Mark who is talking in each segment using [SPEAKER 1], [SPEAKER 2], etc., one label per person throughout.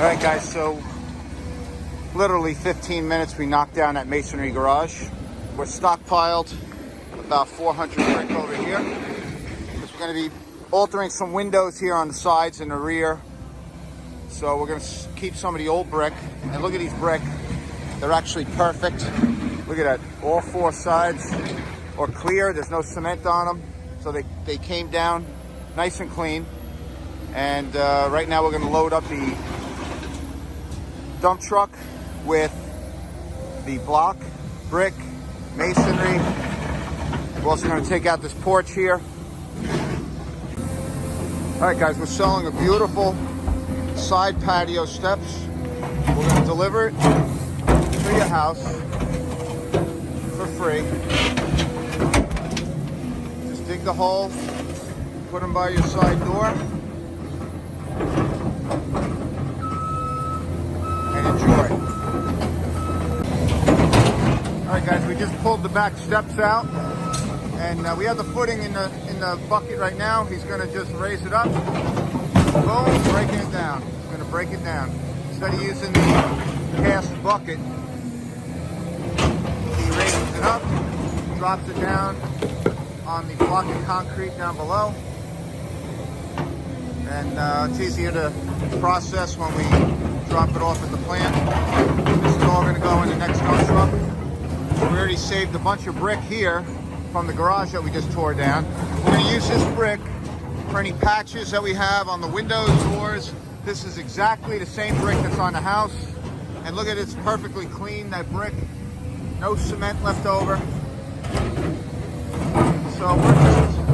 [SPEAKER 1] All right, guys, so literally 15 minutes we knocked down that masonry garage. We're stockpiled about 400 brick over here, because we're going to be altering some windows here on the sides and the rear. So we're going to keep some of the old brick. And look at these brick. They're actually perfect. Look at that. All four sides are clear. There's no cement on them. So they came down nice and clean. And right now we're going to load up the dump truck with the block, brick, masonry. We're also going to take out this porch here. All right, guys, we're selling a beautiful side patio steps. We're going to deliver it to your house for free. Just dig the holes, put them by your side door, and enjoy. All right, guys, we just pulled the back steps out, and we have the footing in the bucket right now. He's going to just raise it up. Boom, breaking it down. He's going to break it down. Instead of using the cast bucket, he raises it up, drops it down on the block of concrete down below. And it's easier to process when we drop it off at the plant. This is all going to go in the next dump truck. We already saved a bunch of brick here from the garage that we just tore down. We're going to use this brick for any patches that we have on the windows, doors. This is exactly the same brick that's on the house. And look at it, it's perfectly clean, that brick. No cement left over. So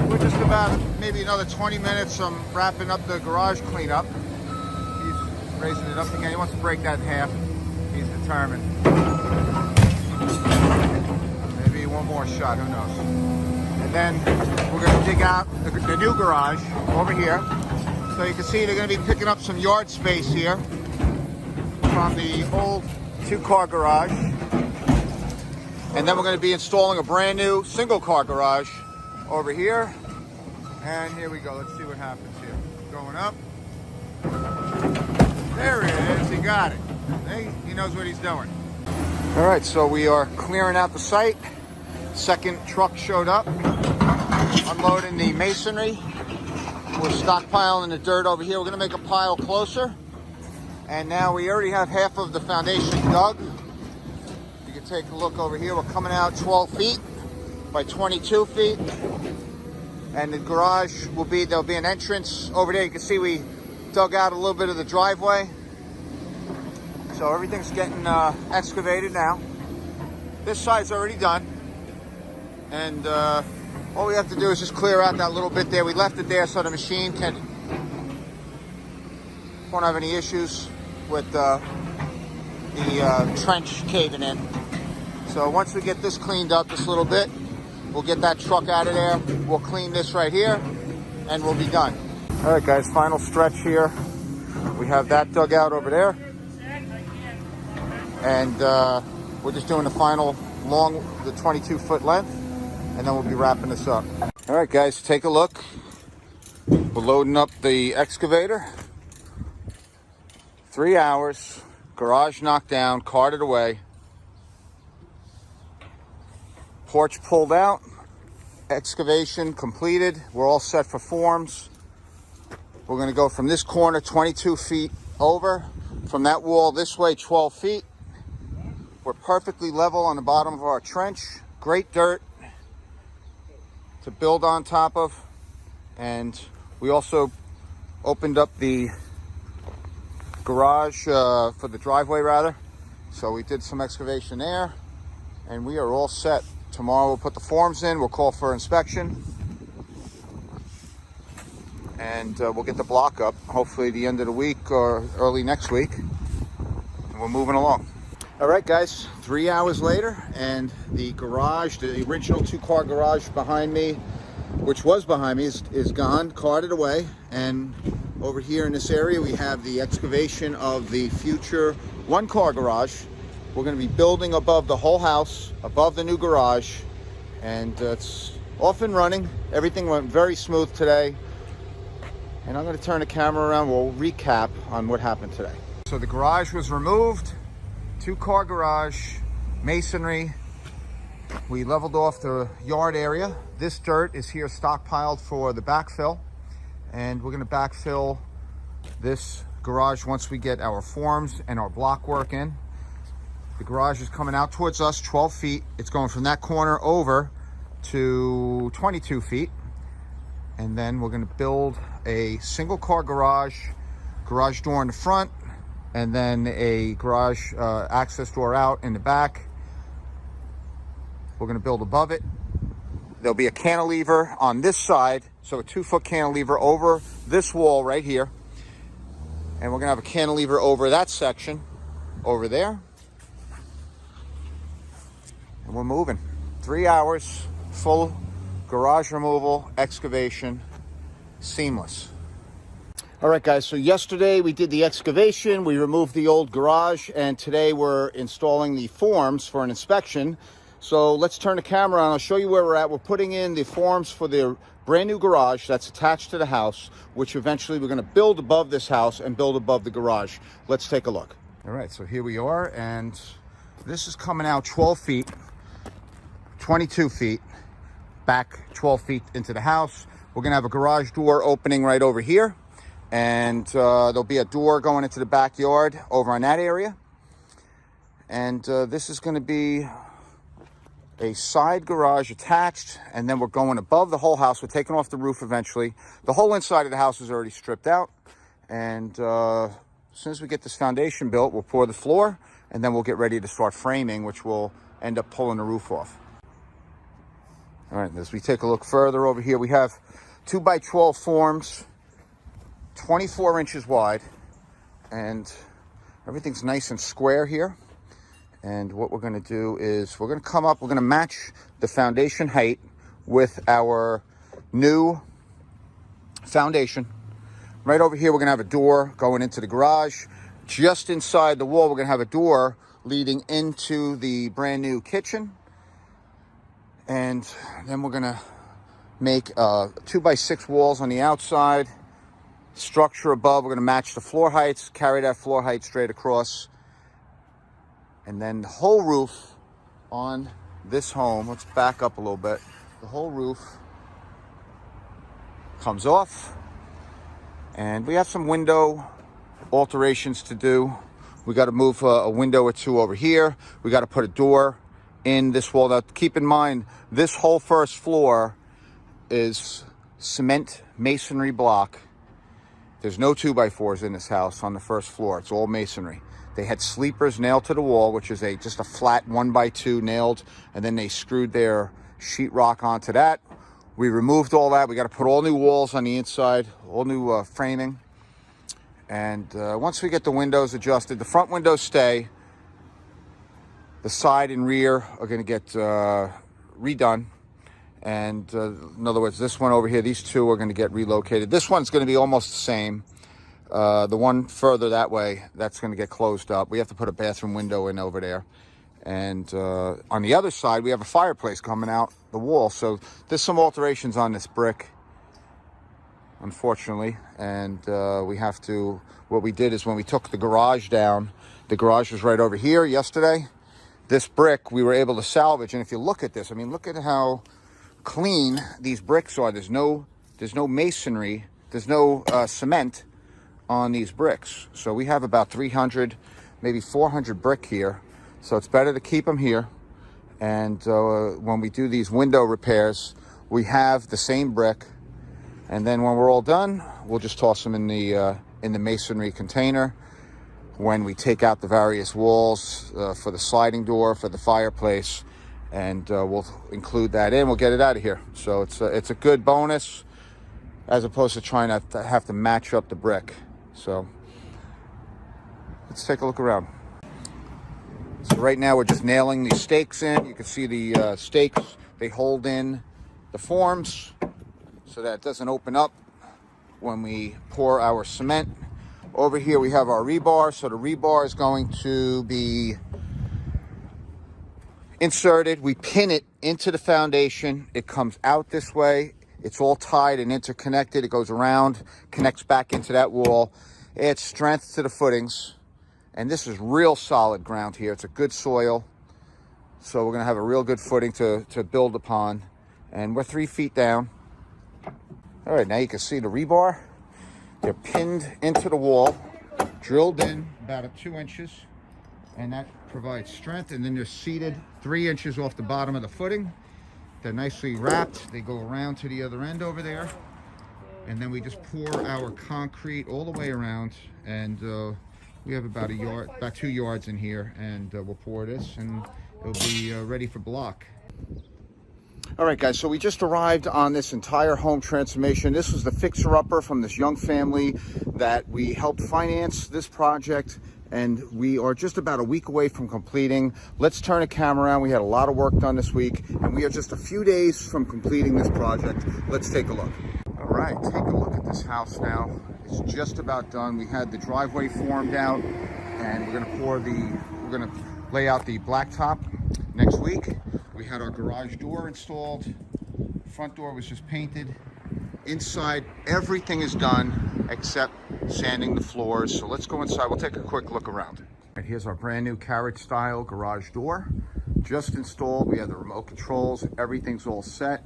[SPEAKER 1] we're just about maybe another 20 minutes wrapping up the garage cleanup. He's raising it up again. He wants to break that in half. He's determined. Maybe one more shot, who knows. And then we're going to dig out the new garage over here. So you can see they're going to be picking up some yard space here from the old two-car garage. And then we're going to be installing a brand new single-car garage over here. And here we go. Let's see what happens here. Going up. There it is. He got it. He knows what he's doing. All right, so we are clearing out the site. Second truck showed up, unloading the masonry. We're stockpiling the dirt over here. We're going to make a pile closer. And now we already have half of the foundation dug. You can take a look over here. We're coming out 12 feet by 22 feet. And the garage there'll be an entrance over there. You can see we dug out a little bit of the driveway. So everything's getting excavated now. This side's already done. And all we have to do is just clear out that little bit there. We left it there so the machine won't have any issues with the trench caving in. So once we get this cleaned up this little bit, we'll get that truck out of there. We'll clean this right here, and we'll be done. All right, guys, final stretch here. We have that dug out over there. And we're just doing the final the 22-foot length, and then we'll be wrapping this up. All right, guys, take a look. We're loading up the excavator. 3 hours, garage knocked down, carted away. Porch pulled out, excavation completed. We're all set for forms. We're going to go from this corner 22 feet over, from that wall this way 12 feet. We're perfectly level on the bottom of our trench. Great dirt to build on top of. And we also opened up the garage for the driveway rather. So we did some excavation there, and we are all set. Tomorrow we'll put the forms in, we'll call for inspection, and we'll get the block up, hopefully the end of the week or early next week, and we're moving along. All right, guys, 3 hours later, and the garage, the original two-car garage behind me, which was behind me, is gone, carted away. And over here in this area, we have the excavation of the future one-car garage. We're going to be building above the whole house, above the new garage, and it's off and running. Everything went very smooth today. And I'm going to turn the camera around. We'll recap on what happened today. So the garage was removed, 2-car garage, masonry. We leveled off the yard area. This dirt is here stockpiled for the backfill, and we're gonna backfill this garage once we get our forms and our block work in. The garage is coming out towards us 12 feet. It's going from that corner over to 22 feet. And then we're gonna build a single car garage door in the front, and then a garage access door out in the back. We're gonna build above it. There'll be a cantilever on this side, so a 2-foot cantilever over this wall right here. And we're gonna have a cantilever over that section over there. And we're moving. 3 hours, full garage removal, excavation, seamless. All right, guys, so yesterday we did the excavation, we removed the old garage, and today we're installing the forms for an inspection. So let's turn the camera on. I'll show you where we're at. We're putting in the forms for the brand new garage that's attached to the house, which eventually we're gonna build above this house and build above the garage. Let's take a look. All right, so here we are, and this is coming out 12 feet, 22 feet, back 12 feet into the house. We're gonna have a garage door opening right over here, and there'll be a door going into the backyard over on that area. And this is gonna be a side garage attached, and then we're going above the whole house. We're taking off the roof eventually. The whole inside of the house is already stripped out, and as soon as we get this foundation built, we'll pour the floor, and then we'll get ready to start framing, which will end up pulling the roof off. All right, as we take a look further over here, we have 2x12 forms, 24 inches wide, and everything's nice and square here. And what we're gonna do is we're gonna match the foundation height with our new foundation. Right over here, we're gonna have a door going into the garage. Just inside the wall, we're gonna have a door leading into the brand new kitchen. And then we're gonna make 2x6 walls on the outside. Structure above, we're gonna match the floor heights, carry that floor height straight across. And then the whole roof on this home, let's back up a little bit. The whole roof comes off, and we have some window alterations to do. We got to move a window or two over here. We got to put a door in this wall. Now, keep in mind, this whole first floor is cement masonry block. There's no 2x4s in this house on the first floor. It's all masonry. They had sleepers nailed to the wall, which is just a flat 1x2 nailed, and then they screwed their sheetrock onto that. We removed all that. We got to put all new walls on the inside, all new framing. And once we get the windows adjusted, the front windows stay. The side and rear are going to get redone. And in other words, this one over here, these two are going to get relocated. This one's going to be almost the same. The one further that way, that's going to get closed up. We have to put a bathroom window in over there. And on the other side, we have a fireplace coming out the wall. So there's some alterations on this brick, unfortunately. And what we did is when we took the garage down, the garage was right over here yesterday. This brick we were able to salvage. And if you look at this, I mean, look at how clean these bricks are. There's no masonry, there's no cement on these bricks. So we have about 300, maybe 400 brick here. So it's better to keep them here. And when we do these window repairs, we have the same brick. And then when we're all done, we'll just toss them in the masonry container. When we take out the various walls for the sliding door, for the fireplace, and we'll include that in. We'll get it out of here. So it's a good bonus as opposed to trying to have to match up the brick. So let's take a look around. So right now we're just nailing these stakes in. You can see the stakes, they hold in the forms so that it doesn't open up when we pour our cement. Over here we have our rebar. So the rebar is going to be inserted. We pin it into the foundation. It comes out this way. It's all tied and interconnected. It goes around, connects back into that wall. Adds strength to the footings. And this is real solid ground here. It's a good soil. So we're gonna have a real good footing to build upon. And we're 3 feet down. All right, now you can see the rebar. They're pinned into the wall, drilled in about 2 inches, and that provides strength. And then they're seated 3 inches off the bottom of the footing. They're nicely wrapped. They go around to the other end over there. And then we just pour our concrete all the way around, and we have about about 2 yards in here, and we'll pour this, and it'll be ready for block. All right, guys, so we just arrived on this entire home transformation. This was the fixer-upper from this young family that we helped finance this project, and we are just about a week away from completing. Let's turn the camera around. We had a lot of work done this week, and we are just a few days from completing this project. Let's take a look. All right, take a look at this house now. It's just about done. We had the driveway formed out, and we're gonna lay out the blacktop next week. We had our garage door installed. Front door was just painted. Inside, everything is done except sanding the floors. So let's go inside. We'll take a quick look around. All right, here's our brand new carriage style garage door. Just installed. We have the remote controls. Everything's all set.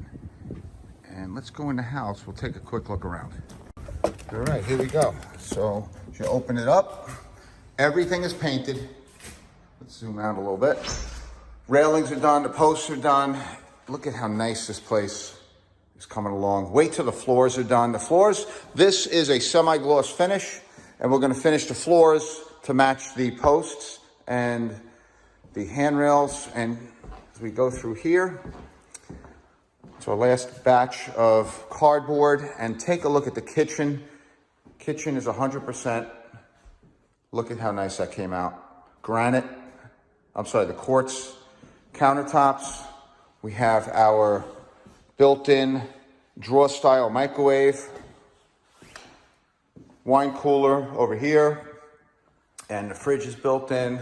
[SPEAKER 1] And let's go in the house. We'll take a quick look around. All right, here we go. So as you open it up, everything is painted. Let's zoom out a little bit. Railings are done, the posts are done. Look at how nice this place is coming along. Wait till the floors are done. The floors, this is a semi-gloss finish, and we're gonna finish the floors to match the posts and the handrails. And as we go through here, it's our last batch of cardboard. And take a look at the kitchen. Kitchen is 100%. Look at how nice that came out. Granite, the quartz countertops. We have our built-in drawer style microwave, wine cooler over here, and the fridge is built in,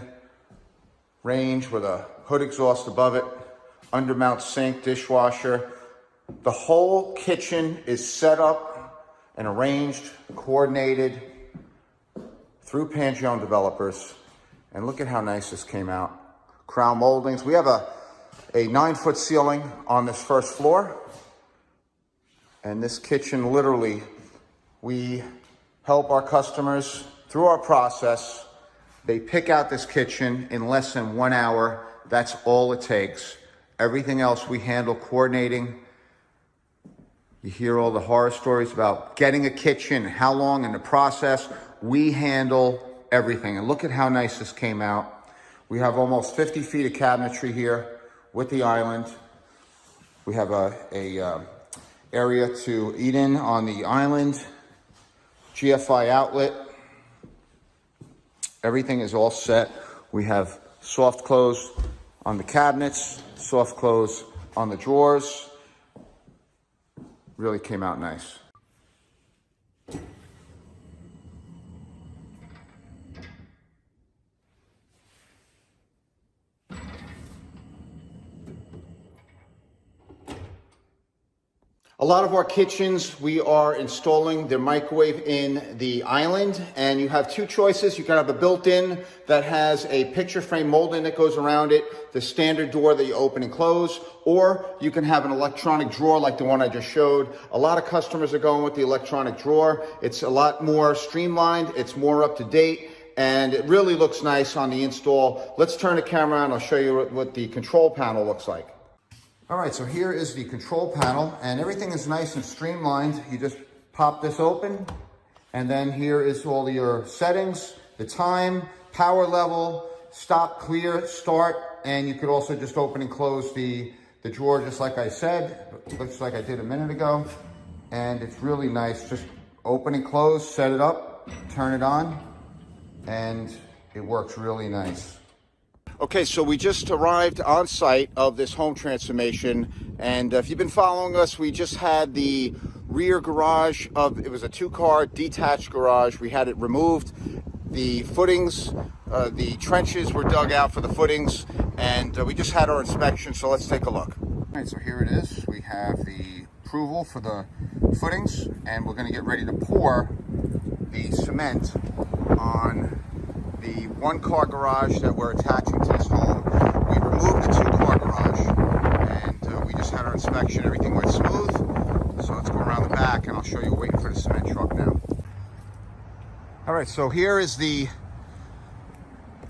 [SPEAKER 1] range with a hood exhaust above it, undermount sink, dishwasher. The whole kitchen is set up and arranged, coordinated through Pangione Developers. And look at how nice this came out. Crown moldings. We have a 9-foot ceiling on this first floor. And this kitchen, literally, we help our customers through our process. They pick out this kitchen in less than 1 hour. That's all it takes. Everything else we handle coordinating. You hear all the horror stories about getting a kitchen, how long in the process. We handle everything. And look at how nice this came out. We have almost 50 feet of cabinetry here with the island. We have a area to eat in on the island. GFI outlet. Everything is all set. We have soft close on the cabinets, soft close on the drawers. Really came out nice. A lot of our kitchens, we are installing the microwave in the island, and you have 2 choices. You can have a built-in that has a picture frame molding that goes around it, the standard door that you open and close, or you can have an electronic drawer like the one I just showed. A lot of customers are going with the electronic drawer. It's a lot more streamlined, it's more up to date, and it really looks nice on the install. Let's turn the camera on, I'll show you what the control panel looks like. All right, so here is the control panel, and everything is nice and streamlined. You just pop this open, and then here is all your settings, the time, power level, stop, clear, start, and you could also just open and close the drawer just like I said. It looks like I did a minute ago, and it's really nice. Just open and close, set it up, turn it on, and it works really nice. Okay, so we just arrived on site of this home transformation, and if you've been following us, we just had the rear garage it was a 2-car detached garage. We had it removed. The footings, the trenches were dug out for the footings, and we just had our inspection, so let's take a look. All right, so here it is. We have the approval for the footings, and we're gonna get ready to pour the cement on the one-car garage that we're attaching to this home. We removed the two-car garage, and we just had our inspection. Everything went smooth. So let's go around the back, and I'll show you. We're waiting for the cement truck now. All right, so here is the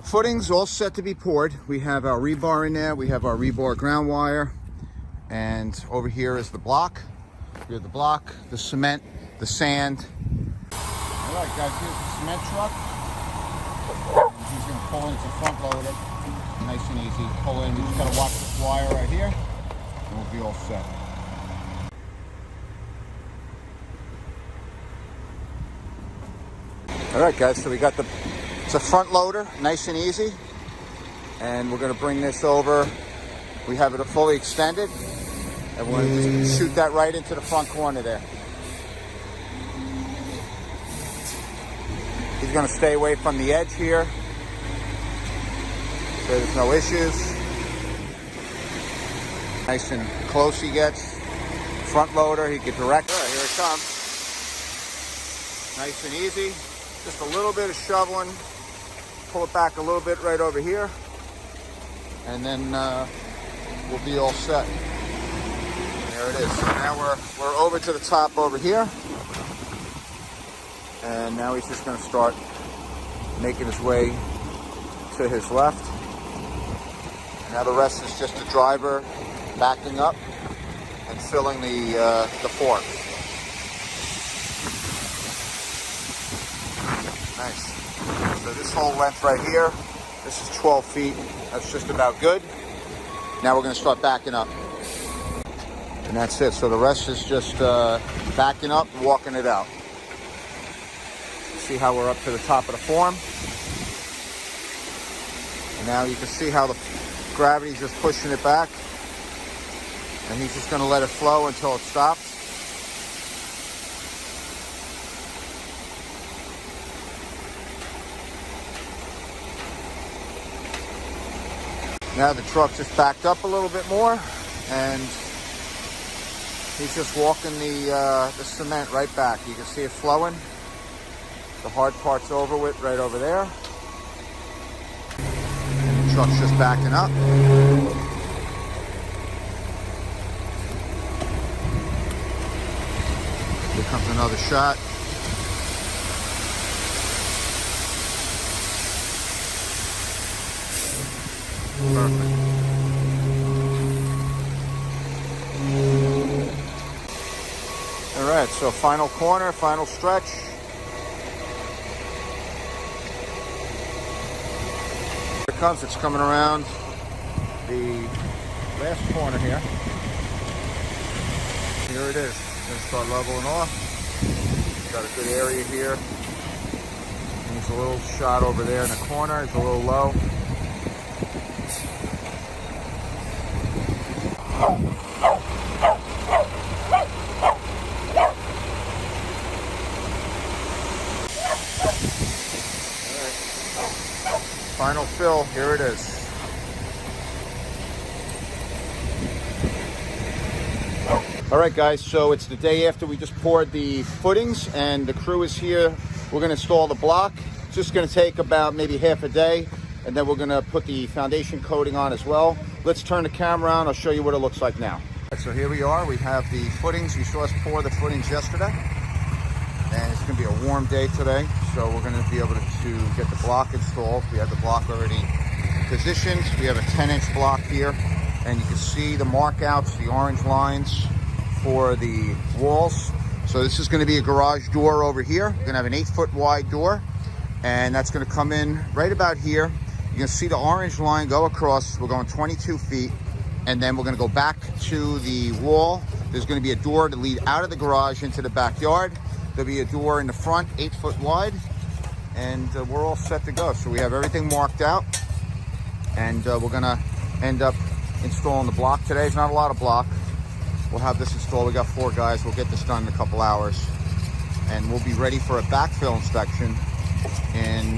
[SPEAKER 1] footings all set to be poured. We have our rebar in there. We have our rebar ground wire. And over here is the block. We have the block, the cement, the sand. All right, guys, here's the cement truck. He's going to pull in. It's a front loader. Nice and easy. Pull in. You just got to watch this wire right here, and we'll be all set. All right, guys, so we got it's a front loader, nice and easy. And we're going to bring this over. We have it fully extended. And we're going to just shoot that right into the front corner there. He's going to stay away from the edge here, so there's no issues. Nice and close he gets. Front loader, he can direct. All right, here it comes. Nice and easy. Just a little bit of shoveling. Pull it back a little bit right over here. And then we'll be all set. There it is. So now we're over to the top over here. And now he's just going to start making his way to his left. Now the rest is just the driver backing up and filling the fork. Nice. So this whole length right here, this is 12 feet. That's just about good. Now we're going to start backing up. And that's it. So the rest is just backing up and walking it out. See how we're up to the top of the form. And now you can see how the gravity's just pushing it back. And he's just going to let it flow until it stops. Now the truck just backed up a little bit more, and he's just walking the cement right back. You can see it flowing. The hard part's over with, right over there. And the truck's just backing up. Here comes another shot. Perfect. All right, so final corner, final stretch. Here it comes. It's coming around the last corner here. Here it is. Going to start leveling off. Got a good area here. And there's a little shot over there in the corner. It's a little low. Final fill, here it is. All right, guys, so it's the day after we just poured the footings, and the crew is here. We're going to install the block. It's just going to take about maybe half a day, and then we're going to put the foundation coating on as well. Let's turn the camera on. I'll show you what it looks like now. So here we are. We have the footings. You saw us pour the footings yesterday, and it's going to be a warm day today, so we're going to be able to get the block installed. We have the block already positioned. We have a 10-inch block here, and you can see the markouts, the orange lines for the walls. So this is going to be a garage door over here. We're going to have an 8-foot wide door, and that's going to come in right about here. You can see the orange line go across. We're going 22 feet, and then we're going to go back to the wall. There's going to be a door to lead out of the garage into the backyard. There'll be a door in the front, 8 foot wide, and we're all set to go. So we have everything marked out, and we're going to end up installing the block today. It's not a lot of block. We'll have this installed. We got 4 guys. We'll get this done in a couple hours, and we'll be ready for a backfill inspection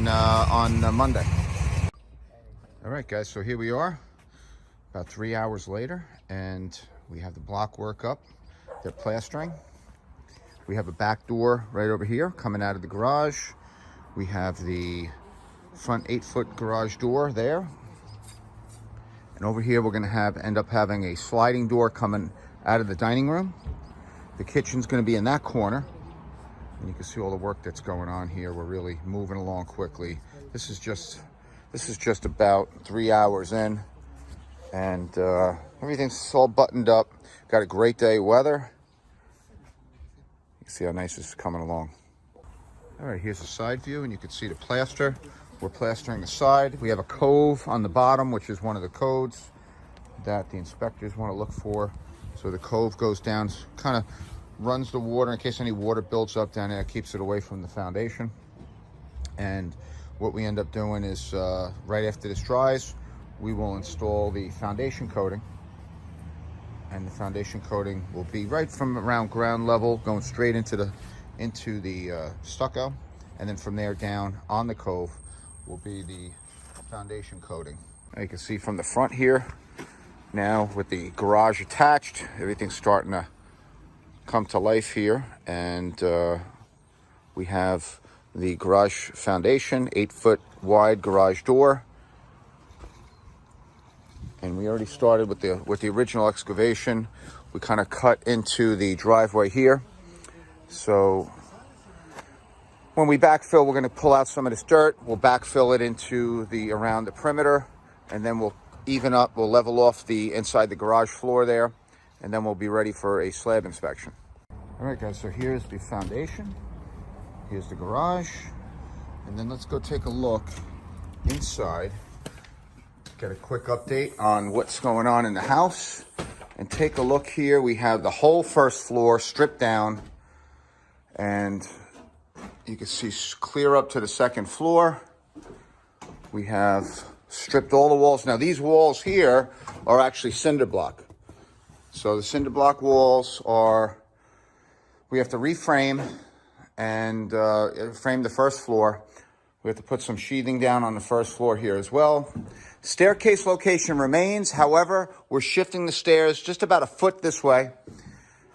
[SPEAKER 1] on Monday. All right, guys, so here we are about 3 hours later, and we have the block work up. They're plastering. We have a back door right over here coming out of the garage. We have the front 8-foot garage door there. And over here, we're gonna end up having a sliding door coming out of the dining room. The kitchen's gonna be in that corner. And you can see all the work that's going on here. We're really moving along quickly. This is just about 3 hours in, and everything's all buttoned up. Got a great day of weather. You can see how nice this is coming along. All right, here's the side view, and you can see the plaster. We're plastering the side. We have a cove on the bottom, which is one of the codes that the inspectors want to look for. So the cove goes down, kind of runs the water in case any water builds up down there, keeps it away from the foundation. And what we end up doing is right after this dries, we will install the foundation coating. And the foundation coating will be right from around ground level, going straight into the stucco. And then from there down on the cove will be the foundation coating. Now you can see from the front here, now with the garage attached, everything's starting to come to life here. And we have the garage foundation, 8-foot wide garage door. And we already started with the original excavation. We kind of cut into the driveway here. So when we backfill, we're going to pull out some of this dirt. We'll backfill it into around the perimeter, and then we'll even up, we'll level off the inside the garage floor there, and then we'll be ready for a slab inspection. All right, guys, so here's the foundation. Here's the garage. And then let's go take a look inside. Get a quick update on what's going on in the house. And take a look here. We have the whole first floor stripped down. And you can see clear up to the second floor. We have stripped all the walls. Now these walls here are actually cinder block. So the cinder block walls we have to reframe and frame the first floor. We have to put some sheathing down on the first floor here as well. Staircase location remains. However, we're shifting the stairs just about a foot this way.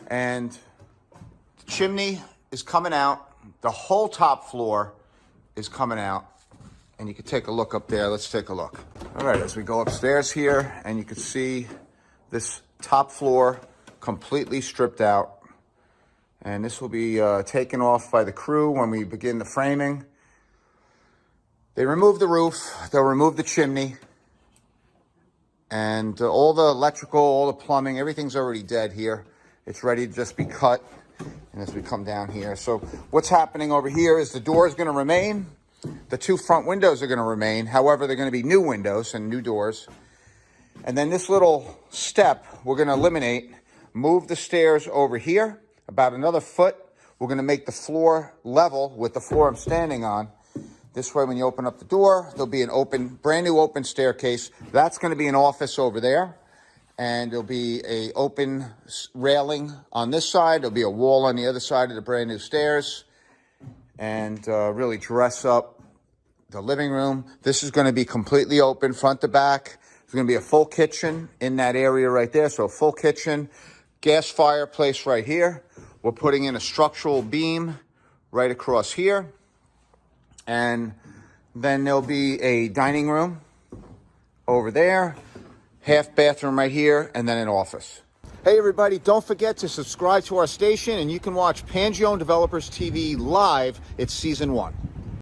[SPEAKER 1] And the chimney is coming out. The whole top floor is coming out. And you can take a look up there. Let's take a look. All right, as we go upstairs here, and you can see this top floor completely stripped out. And this will be taken off by the crew when we begin the framing. They remove the roof, they'll remove the chimney, and all the electrical, all the plumbing, everything's already dead here. It's ready to just be cut, and as we come down here. So what's happening over here is the door is going to remain. The 2 front windows are going to remain. However, they're going to be new windows and new doors. And then this little step, we're going to eliminate, move the stairs over here, about another foot. We're going to make the floor level with the floor I'm standing on. This way, when you open up the door, there'll be an brand new open staircase. That's going to be an office over there. And there'll be a open railing on this side. There'll be a wall on the other side of the brand new stairs. And really dress up the living room. This is going to be completely open front to back. There's going to be a full kitchen in that area right there. So a full kitchen, gas fireplace right here. We're putting in a structural beam right across here. And then there'll be a dining room over there, half bathroom right here, and then an office. Hey everybody, don't forget to subscribe to our station, and you can watch Pangione Developers TV live. It's season 1.